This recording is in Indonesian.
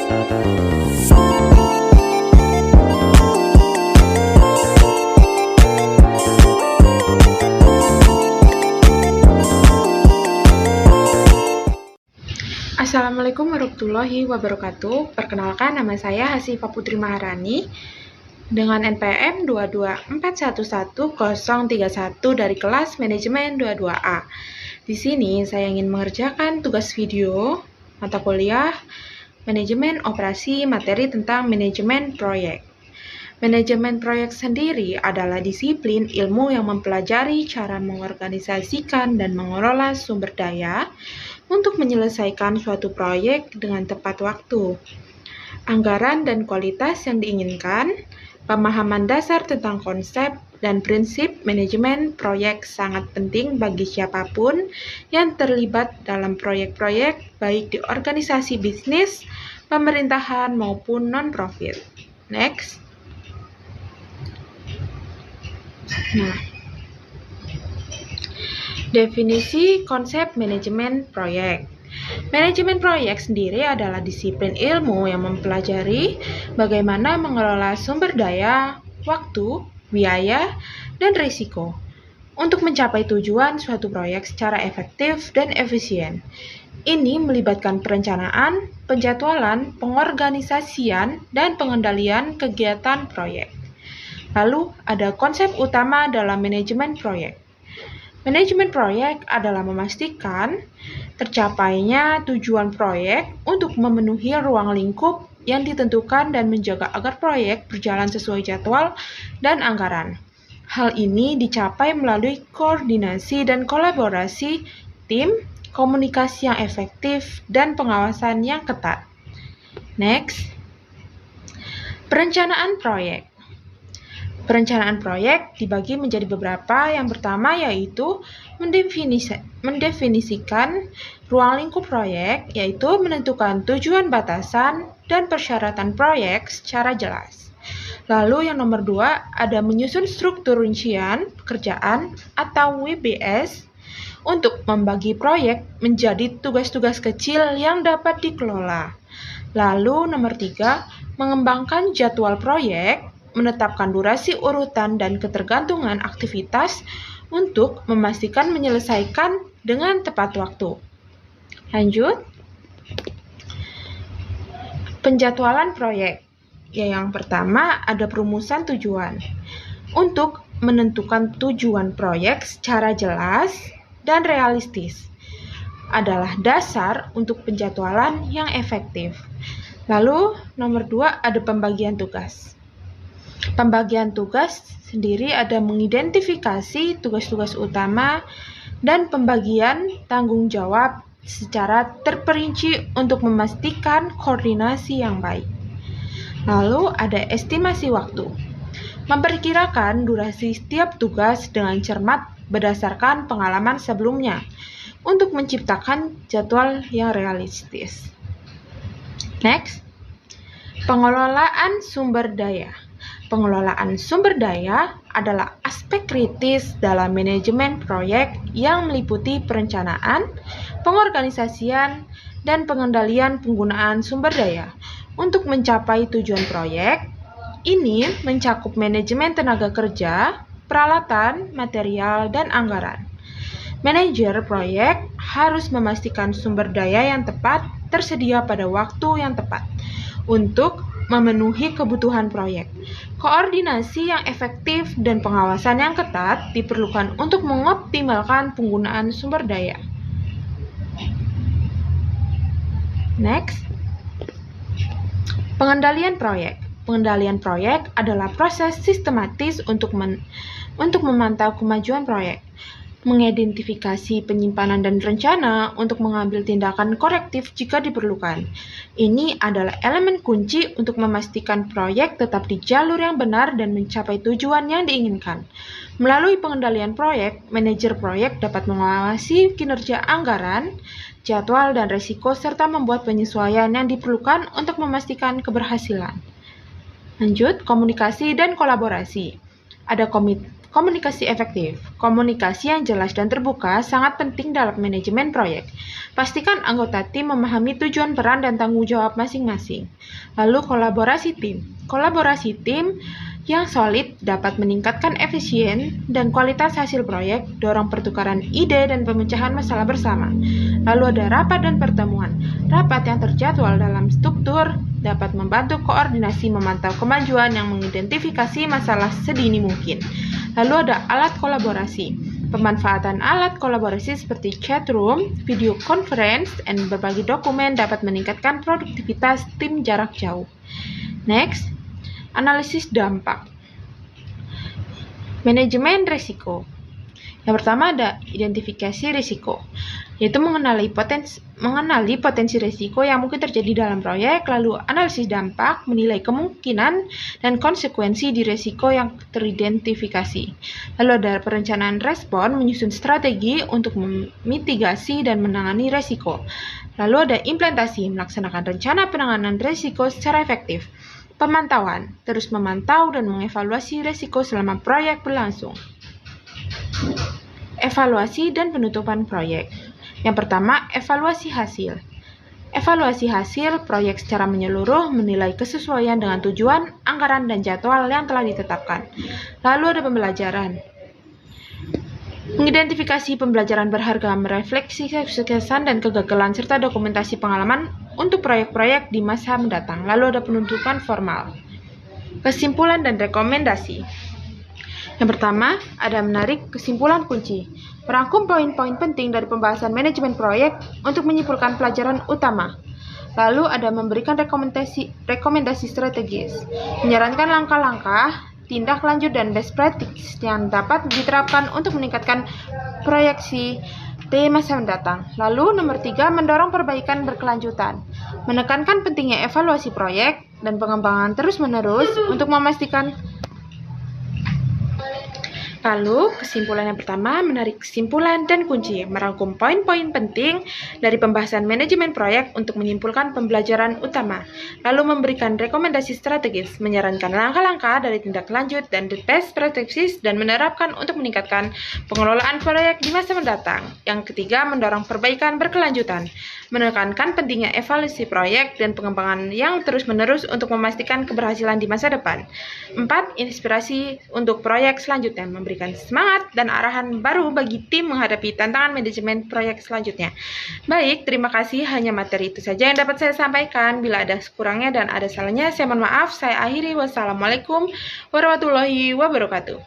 Assalamualaikum warahmatullahi wabarakatuh. Perkenalkan, nama saya Hasifah Putri Maharani dengan NPM 224111031 dari kelas Manajemen 22A. Di sini saya ingin mengerjakan tugas video mata kuliah Manajemen Operasi materi tentang manajemen proyek. Manajemen proyek sendiri adalah disiplin ilmu yang mempelajari cara mengorganisasikan dan mengelola sumber daya untuk menyelesaikan suatu proyek dengan tepat waktu, anggaran dan kualitas yang diinginkan, pemahaman dasar tentang konsep dan prinsip manajemen proyek sangat penting bagi siapapun yang terlibat dalam proyek-proyek baik di organisasi bisnis, pemerintahan maupun non-profit. Next. Definisi konsep manajemen proyek. Manajemen proyek sendiri adalah disiplin ilmu yang mempelajari bagaimana mengelola sumber daya, waktu, biaya, dan risiko untuk mencapai tujuan suatu proyek secara efektif dan efisien. Ini melibatkan perencanaan, penjadwalan, pengorganisasian, dan pengendalian kegiatan proyek. Lalu, ada konsep utama dalam manajemen proyek. Manajemen proyek adalah memastikan tercapainya tujuan proyek untuk memenuhi ruang lingkup yang ditentukan dan menjaga agar proyek berjalan sesuai jadwal dan anggaran. Hal ini dicapai melalui koordinasi dan kolaborasi tim, komunikasi yang efektif, dan pengawasan yang ketat. Next, perencanaan proyek. Perencanaan proyek dibagi menjadi beberapa. Yang pertama yaitu mendefinisikan ruang lingkup proyek, yaitu menentukan tujuan batasan dan persyaratan proyek secara jelas. Lalu yang nomor 2 ada menyusun struktur rincian pekerjaan atau WBS untuk membagi proyek menjadi tugas-tugas kecil yang dapat dikelola. Lalu nomor 3 mengembangkan jadwal proyek, menetapkan durasi urutan dan ketergantungan aktivitas untuk memastikan menyelesaikan dengan tepat waktu. Lanjut. Penjadwalan proyek. Yang pertama ada perumusan tujuan. Untuk menentukan tujuan proyek secara jelas dan realistis adalah dasar untuk penjadwalan yang efektif. Lalu nomor 2 ada pembagian tugas. Pembagian tugas sendiri ada mengidentifikasi tugas-tugas utama dan pembagian tanggung jawab secara terperinci untuk memastikan koordinasi yang baik. Lalu ada estimasi waktu. Memperkirakan durasi setiap tugas dengan cermat berdasarkan pengalaman sebelumnya untuk menciptakan jadwal yang realistis. Next, pengelolaan sumber daya. Pengelolaan sumber daya adalah aspek kritis dalam manajemen proyek yang meliputi perencanaan, pengorganisasian, dan pengendalian penggunaan sumber daya. Untuk mencapai tujuan proyek, ini mencakup manajemen tenaga kerja, peralatan, material, dan anggaran. Manajer proyek harus memastikan sumber daya yang tepat tersedia pada waktu yang tepat untuk memenuhi kebutuhan proyek. Koordinasi yang efektif dan pengawasan yang ketat diperlukan untuk mengoptimalkan penggunaan sumber daya. Next, pengendalian proyek. Pengendalian proyek adalah proses sistematis untuk memantau kemajuan proyek, mengidentifikasi penyimpanan dan rencana untuk mengambil tindakan korektif jika diperlukan. Ini adalah elemen kunci untuk memastikan proyek tetap di jalur yang benar dan mencapai tujuan yang diinginkan. Melalui pengendalian proyek, manajer proyek dapat mengawasi kinerja anggaran, jadwal, dan risiko, serta membuat penyesuaian yang diperlukan untuk memastikan keberhasilan. Lanjut, komunikasi dan kolaborasi. Ada Komunikasi efektif. Komunikasi yang jelas dan terbuka sangat penting dalam manajemen proyek. Pastikan anggota tim memahami tujuan peran dan tanggung jawab masing-masing. Lalu kolaborasi tim. Kolaborasi tim yang solid dapat meningkatkan efisien dan kualitas hasil proyek, dorong pertukaran ide dan pemecahan masalah bersama. Lalu ada rapat dan pertemuan. Rapat yang terjadwal dalam struktur dapat membantu koordinasi memantau kemajuan yang mengidentifikasi masalah sedini mungkin. Lalu ada alat kolaborasi. Pemanfaatan alat kolaborasi seperti chat room, video conference, dan berbagi dokumen dapat meningkatkan produktivitas tim jarak jauh. Next, analisis dampak. Manajemen risiko. Yang pertama ada identifikasi risiko, yaitu mengenali potensi risiko yang mungkin terjadi dalam proyek, lalu analisis dampak, menilai kemungkinan dan konsekuensi di risiko yang teridentifikasi. Lalu ada perencanaan respon, menyusun strategi untuk memitigasi dan menangani risiko. Lalu ada implementasi, melaksanakan rencana penanganan risiko secara efektif. Pemantauan, terus memantau dan mengevaluasi risiko selama proyek berlangsung. Evaluasi dan penutupan proyek. Yang pertama, evaluasi hasil. Evaluasi hasil proyek secara menyeluruh, menilai kesesuaian dengan tujuan, anggaran, dan jadwal yang telah ditetapkan. Lalu ada pembelajaran. Mengidentifikasi pembelajaran berharga, merefleksi kesuksesan dan kegagalan, serta dokumentasi pengalaman untuk proyek-proyek di masa mendatang. Lalu ada penutupan formal. Kesimpulan dan rekomendasi. Yang pertama, ada menarik kesimpulan kunci. Merangkum poin-poin penting dari pembahasan manajemen proyek untuk menyimpulkan pelajaran utama. Lalu ada memberikan rekomendasi strategis. Menyarankan langkah-langkah, tindak lanjut dan best practice yang dapat diterapkan untuk meningkatkan proyeksi di masa mendatang. Lalu nomor 3, mendorong perbaikan berkelanjutan. Menekankan pentingnya evaluasi proyek dan pengembangan terus-menerus untuk memastikan. Lalu, kesimpulan yang pertama, menarik kesimpulan dan kunci, merangkum poin-poin penting dari pembahasan manajemen proyek untuk menyimpulkan pembelajaran utama, lalu memberikan rekomendasi strategis, menyarankan langkah-langkah dari tindak lanjut dan best practices, dan menerapkan untuk meningkatkan pengelolaan proyek di masa mendatang. Yang ketiga, mendorong perbaikan berkelanjutan, menekankan pentingnya evaluasi proyek dan pengembangan yang terus-menerus untuk memastikan keberhasilan di masa depan. 4. Inspirasi untuk proyek selanjutnya, memberikan semangat dan arahan baru bagi tim menghadapi tantangan manajemen proyek selanjutnya. Baik, terima kasih. Hanya materi itu saja yang dapat saya sampaikan. Bila ada kurangnya dan ada salahnya, saya mohon maaf. Saya akhiri. Wassalamualaikum warahmatullahi wabarakatuh.